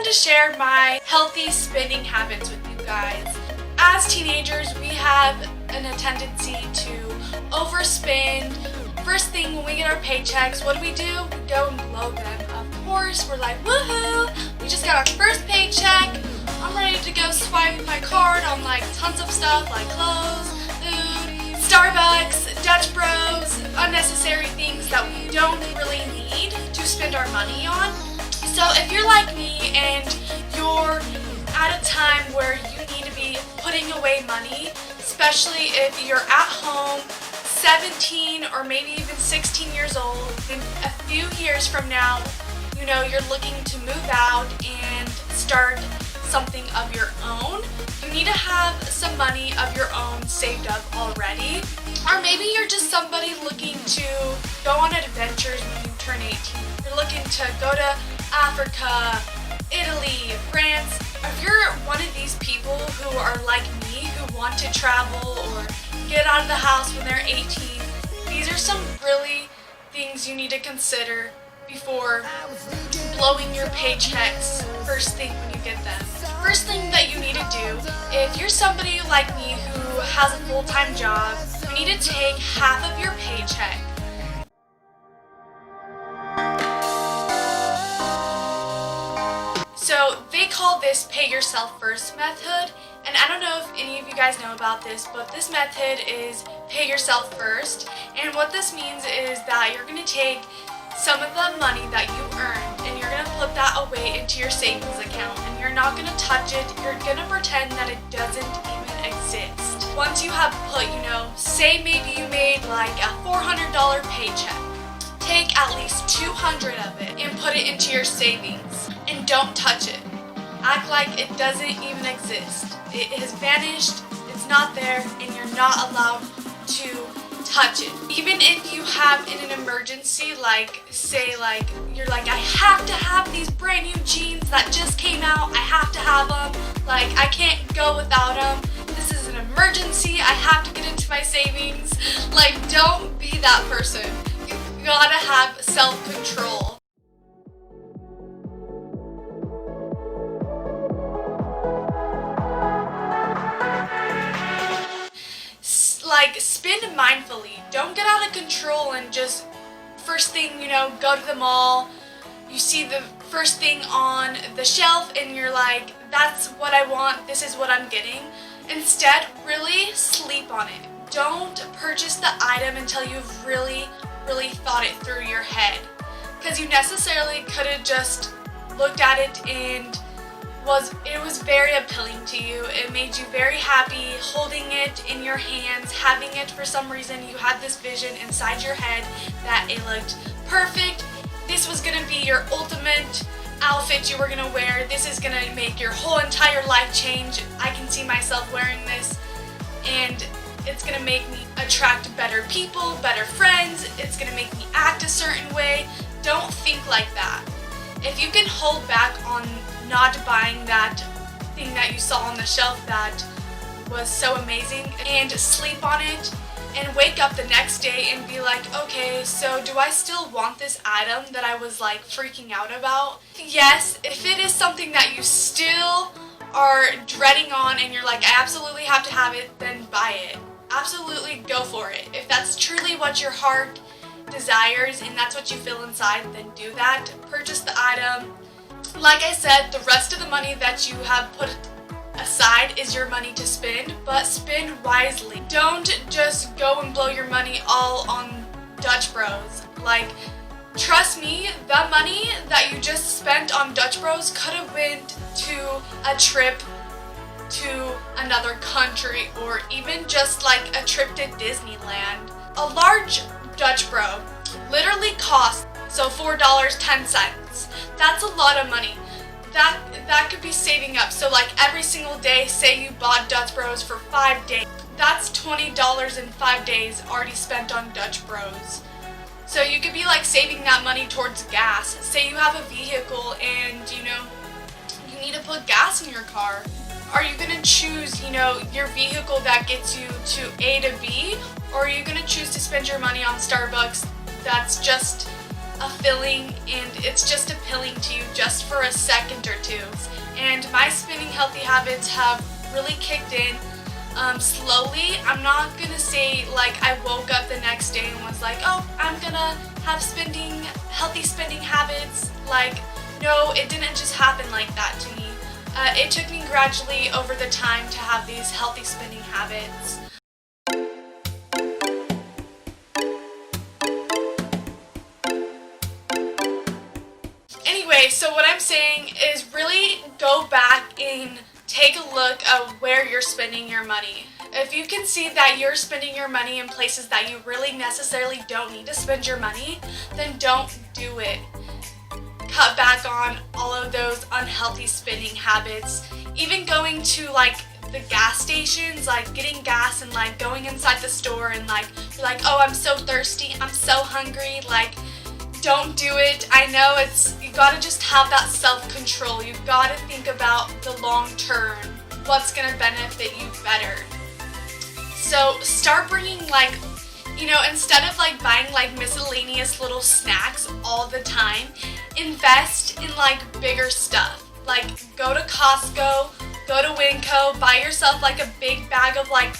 to share my healthy spending habits with you guys. As teenagers, we have a tendency to overspend. First thing when we get our paychecks, what do? We go and blow them. Of course, we're like, woohoo! We just got our first paycheck. I'm ready to go swipe my card on like tons of stuff like clothes, food, Starbucks, Dutch Bros, unnecessary things that we don't really need to spend our money on. So if you're like me and you're at a time where you need to be putting away money, especially if you're at home 17 or maybe even 16 years old, in a few years from now, you know, you're looking to move out and start something of your own, you need to have some money of your own saved up already. Or maybe you're just somebody looking to go on adventures when you turn 18. You're looking to go to Africa, Italy, France. If you're one of these people who are like me, who want to travel or get out of the house when they're 18, these are some really things you need to consider before blowing your paychecks first thing when you get them. First thing that you need to do, if you're somebody like me who has a full-time job, you need to take half of your paycheck. So they call this pay yourself first method, and I don't know if any of you guys know about this, but this method is pay yourself first. And what this means is that you're going to take some of the money that you earned and you're going to put that away into your savings account, and you're not going to touch it. You're going to pretend that it doesn't even exist. Once you have put, say maybe you made like a $400 paycheck, take at least $200 of it and put it into your savings and don't touch it. Act like it doesn't even exist. It has vanished, it's not there, and you're not allowed to touch it. Even if you have in an emergency, like say you're like, I have to have these brand new jeans that just came out, I have to have them, like I can't go without them, this is an emergency, I have to get into my savings. Like, don't be that person. You gotta have self-control. Like, spend mindfully. Don't get out of control and just first thing, go to the mall. You see the first thing on the shelf and you're like, that's what I want, this is what I'm getting. Instead, really sleep on it. Don't purchase the item until you've really thought it through your head. Because you necessarily could have just looked at it and it was very appealing to you. It made you very happy holding it in your hands, having it for some reason. You had this vision inside your head that it looked perfect. This was gonna be your ultimate outfit you were gonna wear. This is gonna make your whole entire life change. I can see myself wearing this, and it's gonna make me attract better people, better friends. It's gonna make me act a certain way. Don't think like that. If you can hold back on not buying that thing that you saw on the shelf that was so amazing and sleep on it and wake up the next day and be like, okay, so do I still want this item that I was like freaking out about? Yes, if it is something that you still are dreading on and you're like, I absolutely have to have it, then buy it. Absolutely go for it. If that's truly what your heart desires and that's what you feel inside, then do that. Purchase the item. Like I said, the rest of the money that you have put aside is your money to spend, but spend wisely. Don't just go and blow your money all on Dutch Bros. Like, trust me, the money that you just spent on Dutch Bros could have went to a trip to another country, or even just like a trip to Disneyland. A large Dutch Bro literally costs $4.10. That's a lot of money. That could be saving up. So like every single day, say you bought Dutch Bros for 5 days. That's $20 in 5 days already spent on Dutch Bros. So you could be like saving that money towards gas. Say you have a vehicle and you need to put gas in your car. Are you going to choose, your vehicle that gets you to A to B? Or are you going to choose to spend your money on Starbucks that's just a feeling and it's just appealing to you just for a second or two. And my spending healthy habits have really kicked in slowly. I'm not gonna say like I woke up the next day and was like, oh, I'm gonna have healthy spending habits. Like, no, it didn't just happen like that to me. It took me gradually over the time to have these healthy spending habits. Anyway, so what I'm saying is really go back and take a look at where you're spending your money. If you can see that you're spending your money in places that you really necessarily don't need to spend your money, then don't do it. Cut back on all of those unhealthy spending habits. Even going to like the gas stations, like getting gas and like going inside the store and like you're like, oh, I'm so thirsty, I'm so hungry, like don't do it. I know you gotta just have that self-control. You've gotta think about the long term, what's gonna benefit you better. So start bringing like, instead of like buying like miscellaneous little snacks all the time, invest in like bigger stuff. Like go to Costco, go to Winco, buy yourself like a big bag of like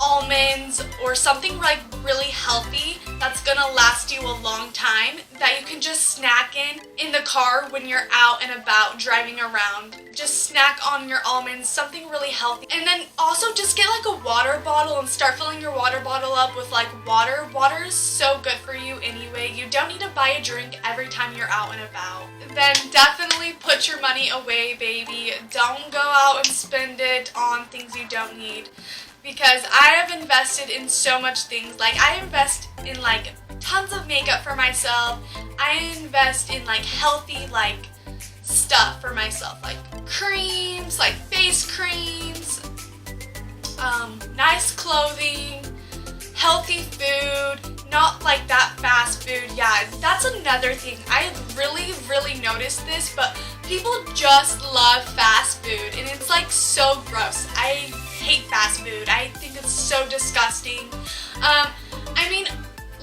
almonds or something like really healthy that's gonna last you a long time that you can just snack in the car when you're out and about driving around. Just snack on your almonds, something really healthy. And then also just get like a water bottle and start filling your water bottle up with like water. Water is so good for you anyway. You don't need to buy a drink every time you're out and about. Then definitely put your money away, baby. Don't go out and spend it on things you don't need. Because I have invested in so much things. Like I invest in like tons of makeup for myself. I invest in like healthy like stuff for myself, like creams, like face creams, nice clothing, healthy food, not like that fast food. Yeah, that's another thing. I really noticed this, but people just love fast food and it's like so gross. I hate fast food. I think it's so disgusting. I mean,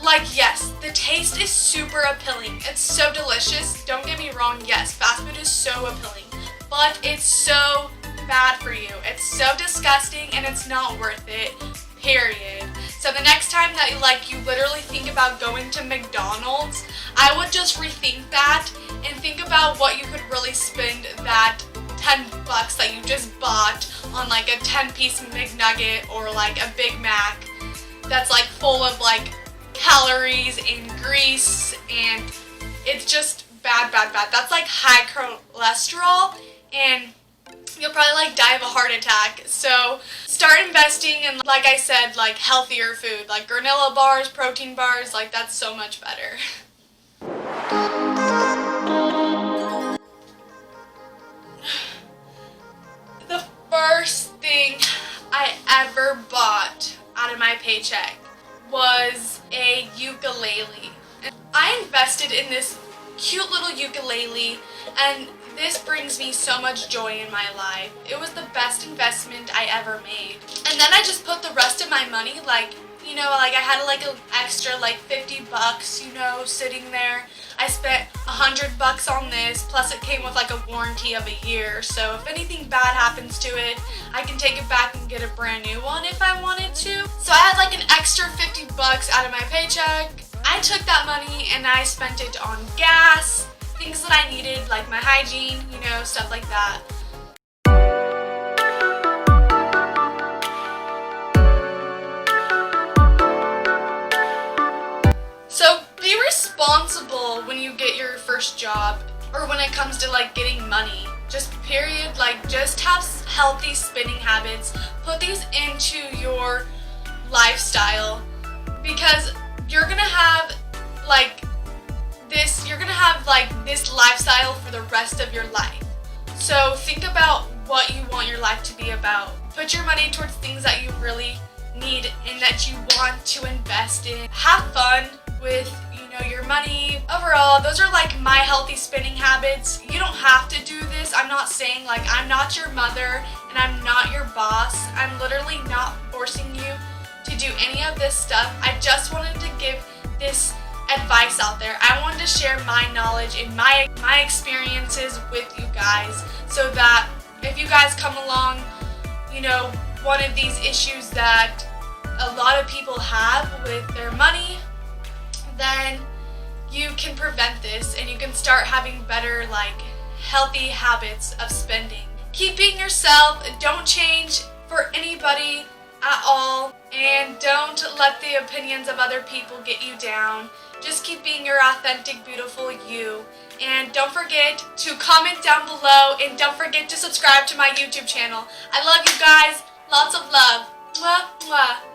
like, yes, the taste is super appealing. It's so delicious. Don't get me wrong. Yes, fast food is so appealing, but it's so bad for you. It's so disgusting and it's not worth it, period. So the next time that you literally think about going to McDonald's, I would just rethink that and think about what you could really spend that $10 that you just bought on like a 10-piece McNugget or like a Big Mac that's like full of like calories and grease and it's just bad. That's like high cholesterol and you'll probably like die of a heart attack. So start investing in, like I said, like healthier food, like granola bars, protein bars, like that's so much better. The first thing I ever bought out of my paycheck was a ukulele. I invested in this cute little ukulele and this brings me so much joy in my life. It was the best investment I ever made. And then I just put the rest of my money, like I had like an extra like $50, sitting there. I spent $100 on this, plus it came with like a warranty of a year. So if anything bad happens to it, I can take it back and get a brand new one if I wanted to. So I had like an extra $50 out of my paycheck. I took that money and I spent it on gas, things that I needed, like my hygiene, stuff like that. So be responsible when you get your first job or when it comes to like getting money. Just period, like just have healthy spending habits. Put these into your lifestyle because you're gonna have this lifestyle for the rest of your life. So think about what you want your life to be about. Put your money towards things that you really need and that you want to invest in. Have fun with your money. Overall, those are like my healthy spending habits. You don't have to do this. I'm not saying like I'm not your mother and I'm not your boss. I'm literally not forcing you to do any of this stuff. I just wanted to give this advice out there. I wanted to share my knowledge and my experiences with you guys, so that if you guys come along, one of these issues that a lot of people have with their money, then you can prevent this and you can start having better, healthy habits of spending. Keep being yourself, don't change for anybody at all, and don't let the opinions of other people get you down. Just keep being your authentic, beautiful you. And don't forget to comment down below, and don't forget to subscribe to my YouTube channel. I love you guys. Lots of love. Mwah, mwah.